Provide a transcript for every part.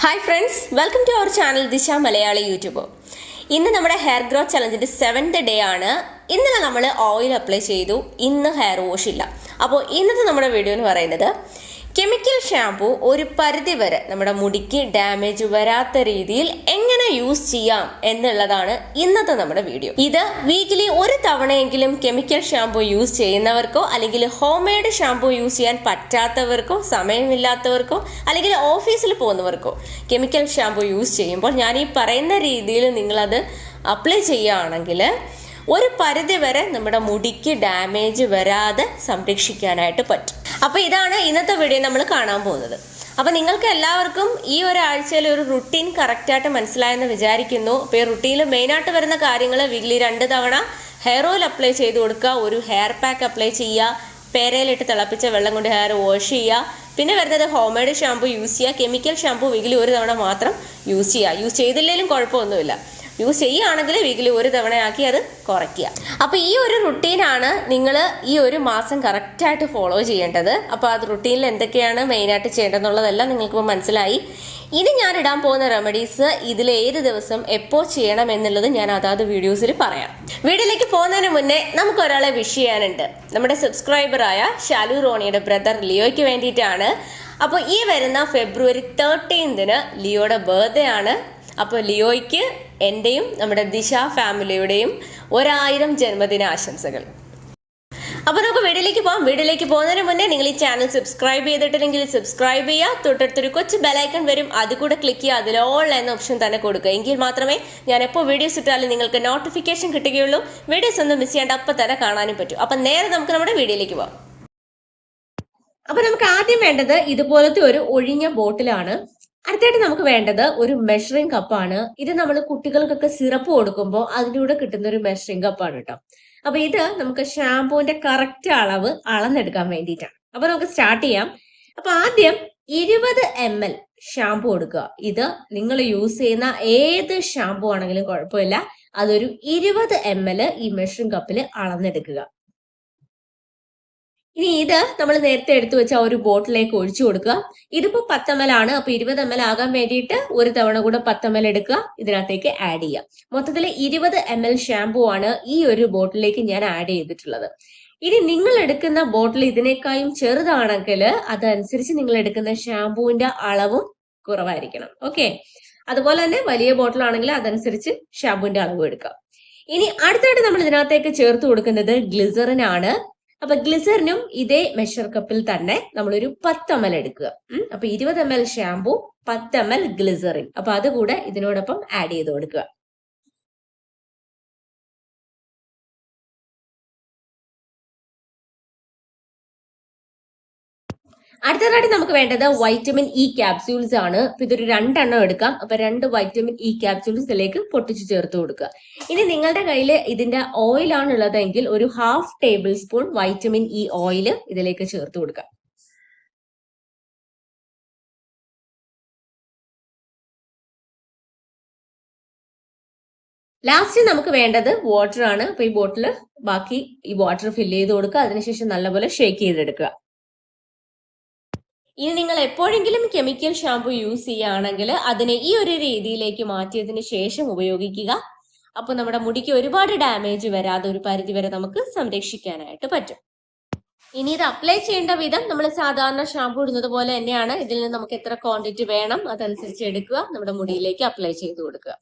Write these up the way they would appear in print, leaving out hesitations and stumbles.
Hi friends, welcome to our channel Disha Malayali YouTube. ഇന്ന് നമ്മുടെ hair growth ചലഞ്ചിന്റെ 7th day ആണ്. ഇന്നലെ നമ്മൾ ഓയിൽ അപ്ലൈ ചെയ്തു, ഇന്ന് ഹെയർ വാഷ് ഇല്ല. അപ്പോൾ ഇന്നത്തെ നമ്മുടെ വീഡിയോ എന്ന് പറയുന്നത് കെമിക്കൽ ഷാംപൂ ഒരു പരിധി വരെ നമ്മുടെ മുടിക്ക് ഡാമേജ് വരാത്ത രീതിയിൽ എങ്ങനെ യൂസ് ചെയ്യാം എന്നുള്ളതാണ് ഇന്നത്തെ നമ്മുടെ വീഡിയോ. ഇത് വീക്കിലി ഒരു തവണയെങ്കിലും കെമിക്കൽ ഷാംപൂ യൂസ് ചെയ്യുന്നവർക്കോ അല്ലെങ്കിൽ ഹോം മെയ്ഡ് ഷാംപൂ യൂസ് ചെയ്യാൻ പറ്റാത്തവർക്കോ സമയമില്ലാത്തവർക്കോ അല്ലെങ്കിൽ ഓഫീസിൽ പോകുന്നവർക്കോ കെമിക്കൽ ഷാംപൂ യൂസ് ചെയ്യുമ്പോൾ ഞാൻ ഈ പറയുന്ന രീതിയിൽ നിങ്ങളത് അപ്ലൈ ചെയ്യുകയാണെങ്കിൽ ഒരു പരിധി വരെ നമ്മുടെ മുടിക്ക് ഡാമേജ് വരാതെ സംരക്ഷിക്കാനായിട്ട് പറ്റും. അപ്പോൾ ഇതാണ് ഇന്നത്തെ വീഡിയോ നമ്മൾ കാണാൻ പോകുന്നത്. അപ്പോൾ നിങ്ങൾക്ക് എല്ലാവർക്കും ഈ ഒരാഴ്ചയിൽ ഒരു റുട്ടീൻ കറക്റ്റായിട്ട് മനസ്സിലായെന്ന് വിചാരിക്കുന്നു. അപ്പോൾ ഈ റുട്ടീനിൽ മെയിനായിട്ട് വരുന്ന കാര്യങ്ങൾ വീക്കിലി 2 തവണ ഹെയർ ഓയിൽ അപ്ലൈ ചെയ്ത് കൊടുക്കുക, ഒരു ഹെയർ പാക്ക് അപ്ലൈ ചെയ്യുക, പേരയിലിട്ട് തിളപ്പിച്ച വെള്ളം കൊണ്ട് ഹെയർ വാഷ് ചെയ്യുക, പിന്നെ വരുന്നത് ഹോം മെയ്ഡ് ഷാംപൂ യൂസ് ചെയ്യുക. കെമിക്കൽ ഷാംപൂ വീക്കിലി ഒരു തവണ മാത്രം യൂസ് ചെയ്യുക. യൂസ് ചെയ്തില്ലെങ്കിലും കുഴപ്പമൊന്നുമില്ല. യൂസ് ചെയ്യുകയാണെങ്കിൽ വീക്കിലി ഒരു തവണയാക്കി അത് കുറയ്ക്കുക. അപ്പോൾ ഈ ഒരു റുട്ടീനാണ് നിങ്ങൾ ഈ ഒരു മാസം കറക്റ്റായിട്ട് ഫോളോ ചെയ്യേണ്ടത്. അപ്പോൾ അത് റുട്ടീനിൽ എന്തൊക്കെയാണ് മെയിനായിട്ട് ചെയ്യേണ്ടതെന്നുള്ളതെല്ലാം നിങ്ങൾക്കിപ്പോൾ മനസ്സിലായി. ഇനി ഞാൻ ഇടാൻ പോകുന്ന റെമഡീസ് ഇതിൽ ഏത് ദിവസം എപ്പോൾ ചെയ്യണം എന്നുള്ളത് ഞാൻ അതാത് വീഡിയോസിൽ പറയാം. വീഡിയോയിലേക്ക് പോകുന്നതിന് മുന്നേ നമുക്ക് ഒരാളെ വിഷ് ചെയ്യാനുണ്ട്. നമ്മുടെ സബ്സ്ക്രൈബറായ ഷാലു റോണിയുടെ ബ്രദർ ലിയോയ്ക്ക് വേണ്ടിയിട്ടാണ്. അപ്പോൾ ഈ വരുന്ന ഫെബ്രുവരി 13 ലിയോയുടെ ബർത്ത്ഡേ ആണ്. അപ്പോൾ ലിയോയ്ക്ക് എൻ്റെയും നമ്മുടെ ദിശ ഫാമിലിയുടെയും 1000 ജന്മദിന ആശംസകൾ. അപ്പോൾ നമുക്ക് വീഡിയോയിലേക്ക് പോകാം. വീഡിയോയിലേക്ക് പോകുന്നതിന് മുന്നേ നിങ്ങൾ ഈ ചാനൽ സബ്സ്ക്രൈബ് ചെയ്തിട്ടില്ലെങ്കിൽ സബ്സ്ക്രൈബ് ചെയ്യുക. തൊട്ടടുത്തൊരു കൊച്ചു ബെലൈക്കൺ വരും, അതുകൂടെ ക്ലിക്ക് ചെയ്യുക. അതിൽ ഓൾ എന്ന ഓപ്ഷൻ തന്നെ കൊടുക്കുക. എങ്കിൽ മാത്രമേ ഞാൻ എപ്പോൾ വീഡിയോസ് ഇട്ടാലും നിങ്ങൾക്ക് നോട്ടിഫിക്കേഷൻ കിട്ടുകയുള്ളൂ. വീഡിയോസ് ഒന്നും മിസ് ചെയ്യാണ്ട് അപ്പം തന്നെ കാണാനും പറ്റും. അപ്പം നേരെ നമുക്ക് നമ്മുടെ വീഡിയോയിലേക്ക് പോകാം. അപ്പോൾ നമുക്ക് ആദ്യം വേണ്ടത് ഇതുപോലത്തെ ഒരു ഒഴിഞ്ഞ ബോട്ടിലാണ്. അടുത്തായിട്ട് നമുക്ക് വേണ്ടത് ഒരു മെഷറിംഗ് കപ്പാണ്. ഇത് നമ്മൾ കുട്ടികൾക്കൊക്കെ സിറപ്പ് കൊടുക്കുമ്പോൾ അതിലൂടെ കിട്ടുന്ന ഒരു മെഷറിംഗ് കപ്പാണ് കേട്ടോ. അപ്പൊ ഇത് നമുക്ക് ഷാംപൂവിന്റെ കറക്റ്റ് അളവ് അളന്നെടുക്കാൻ വേണ്ടിയിട്ടാണ്. അപ്പൊ നമുക്ക് സ്റ്റാർട്ട് ചെയ്യാം. അപ്പൊ ആദ്യം 20 ml ഷാംപൂ കൊടുക്കുക. ഇത് നിങ്ങൾ യൂസ് ചെയ്യുന്ന ഏത് ഷാംപൂ ആണെങ്കിലും കുഴപ്പമില്ല. അതൊരു 20 ml ഈ മെഷറിംഗ് കപ്പിൽ അളന്നെടുക്കുക. ഇനി ഇത് നമ്മൾ നേരത്തെ എടുത്തു വെച്ച ഒരു ബോട്ടിലേക്ക് ഒഴിച്ചു കൊടുക്കുക. ഇതിപ്പോ 10 ml ആണ്. അപ്പൊ 20 ml ആകാൻ വേണ്ടിയിട്ട് ഒരു തവണ കൂടെ 10 ml എടുക്കുക, ഇതിനകത്തേക്ക് ആഡ് ചെയ്യുക. മൊത്തത്തിൽ 20 ml ഷാംപൂ ആണ് ഈ ഒരു ബോട്ടിലേക്ക് ഞാൻ ആഡ് ചെയ്തിട്ടുള്ളത്. ഇനി നിങ്ങൾ എടുക്കുന്ന ബോട്ടിൽ ഇതിനേക്കാളും ചെറുതാണെങ്കിൽ അതനുസരിച്ച് നിങ്ങൾ എടുക്കുന്ന ഷാംപൂവിന്റെ അളവും കുറവായിരിക്കണം. ഓക്കെ, അതുപോലെ തന്നെ വലിയ ബോട്ടിൽ ആണെങ്കിൽ അതനുസരിച്ച് ഷാംപൂവിന്റെ അളവും എടുക്കാം. ഇനി അടുത്തായിട്ട് നമ്മൾ ഇതിനകത്തേക്ക് ചേർത്ത് കൊടുക്കുന്നത് ഗ്ലിസറിൻ ആണ്. അപ്പൊ ഗ്ലിസറിനും ഇതേ മെഷർ കപ്പിൽ തന്നെ നമ്മളൊരു 10 ml എടുക്കുക. അപ്പൊ 20 ml ഷാംപൂ, 10 ml ഗ്ലിസറിൻ. അപ്പൊ അതുകൂടെ ഇതിനോടൊപ്പം ആഡ് ചെയ്ത് കൊടുക്കുക. അടുത്തതായിട്ട് നമുക്ക് വേണ്ടത് വൈറ്റമിൻ ഇ ക്യാപ്സ്യൂൾസ് ആണ്. അപ്പൊ ഇതൊരു 2 എണ്ണം എടുക്കാം. അപ്പൊ 2 വൈറ്റമിൻ ഇ ക്യാപ്സ്യൂൾസ് ഇതിലേക്ക് പൊട്ടിച്ച് ചേർത്ത് കൊടുക്കുക. ഇനി നിങ്ങളുടെ കയ്യിൽ ഇതിന്റെ ഓയിൽ ആണ് ഉള്ളതെങ്കിൽ ഒരു 1/2 table spoon vitamin E oil ഇതിലേക്ക് ചേർത്ത് കൊടുക്കുക. ലാസ്റ്റ് നമുക്ക് വേണ്ടത് വാട്ടർ ആണ്. അപ്പൊ ഈ ബോട്ടിൽ ബാക്കി ഈ വാട്ടർ ഫില്ല് ചെയ്ത് കൊടുക്കുക. അതിനുശേഷം നല്ലപോലെ ഷേക്ക് ചെയ്തെടുക്കുക. ഇനി നിങ്ങൾ എപ്പോഴെങ്കിലും കെമിക്കൽ ഷാംപൂ യൂസ് ചെയ്യുകയാണെങ്കിൽ അതിനെ ഈ ഒരു രീതിയിലേക്ക് മാറ്റിയതിന് ശേഷം ഉപയോഗിക്കുക. അപ്പോൾ നമ്മുടെ മുടിക്ക് ഒരുപാട് ഡാമേജ് വരാതെ ഒരു പരിധി വരെ നമുക്ക് സംരക്ഷിക്കാനായിട്ട് പറ്റും. ഇനി ഇത് അപ്ലൈ ചെയ്യേണ്ട വിധം നമ്മൾ സാധാരണ ഷാംപൂ ഇടുന്നത് പോലെ തന്നെയാണ്. ഇതിൽ നിന്ന് നമുക്ക് എത്ര ക്വാണ്ടിറ്റി വേണം അതനുസരിച്ച് എടുക്കുക, നമ്മുടെ മുടിയിലേക്ക് അപ്ലൈ ചെയ്ത് കൊടുക്കുക.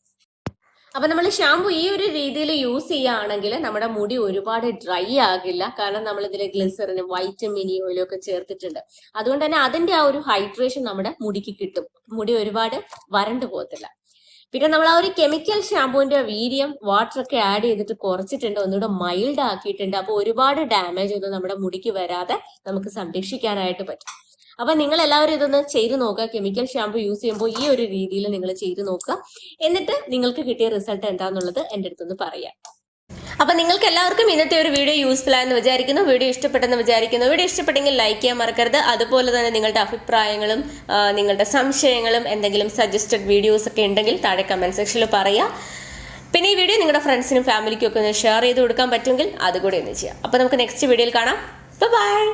അപ്പൊ നമ്മൾ ഷാംപൂ ഈ ഒരു രീതിയിൽ യൂസ് ചെയ്യുകയാണെങ്കിൽ നമ്മുടെ മുടി ഒരുപാട് ഡ്രൈ ആകില്ല. കാരണം നമ്മൾ ഇതിൽ ഗ്ലിസറിനും വൈറ്റമിൻ ഇ ഓയിലും ഒക്കെ ചേർത്തിട്ടുണ്ട്. അതുകൊണ്ട് തന്നെ അതിന്റെ ആ ഒരു ഹൈഡ്രേഷൻ നമ്മുടെ മുടിക്ക് കിട്ടും. മുടി ഒരുപാട് വരണ്ടു പോകത്തില്ല. പിന്നെ നമ്മൾ ആ ഒരു കെമിക്കൽ ഷാംപൂവിന്റെ വീര്യം വാട്ടർ ഒക്കെ ആഡ് ചെയ്തിട്ട് കുറച്ചിട്ടുണ്ട്, ഒന്നുകൂടെ മൈൽഡ് ആക്കിയിട്ടുണ്ട്. അപ്പൊ ഒരുപാട് ഡാമേജ് ഒന്നും നമ്മുടെ മുടിക്ക് വരാതെ നമുക്ക് സംരക്ഷിക്കാനായിട്ട് പറ്റും. അപ്പൊ നിങ്ങൾ എല്ലാവരും ഇതൊന്ന് ചെയ്ത് നോക്കുക. കെമിക്കൽ ഷാംപൂ യൂസ് ചെയ്യുമ്പോൾ ഈ ഒരു രീതിയിൽ നിങ്ങൾ ചെയ്ത് നോക്കുക. എന്നിട്ട് നിങ്ങൾക്ക് കിട്ടിയ റിസൾട്ട് എന്താണെന്നുള്ളത് എൻ്റെ അടുത്തൊന്ന് പറയാം. അപ്പൊ നിങ്ങൾക്ക് എല്ലാവർക്കും ഇന്നത്തെ ഒരു വീഡിയോ യൂസ്ഫുൾ ആയെന്ന് വിചാരിക്കുന്നു. വീഡിയോ ഇഷ്ടപ്പെട്ടെന്ന് വിചാരിക്കുന്നു. വീഡിയോ ഇഷ്ടപ്പെട്ടെങ്കിൽ ലൈക്ക് ചെയ്യാൻ മറക്കരുത്. അതുപോലെ തന്നെ നിങ്ങളുടെ അഭിപ്രായങ്ങളും നിങ്ങളുടെ സംശയങ്ങളും എന്തെങ്കിലും സജസ്റ്റഡ് വീഡിയോസ് ഒക്കെ ഉണ്ടെങ്കിൽ താഴെ കമന്റ് സെക്ഷനിൽ പറയുക. പിന്നെ ഈ വീഡിയോ നിങ്ങളുടെ ഫ്രണ്ട്സിനും ഫാമിലിക്കും ഒക്കെ ഒന്ന് ഷെയർ ചെയ്ത് കൊടുക്കാൻ പറ്റുമെങ്കിൽ അതുകൂടി ഒന്ന് ചെയ്യാം. അപ്പൊ നമുക്ക് നെക്സ്റ്റ് വീഡിയോയിൽ കാണാം. ബൈ.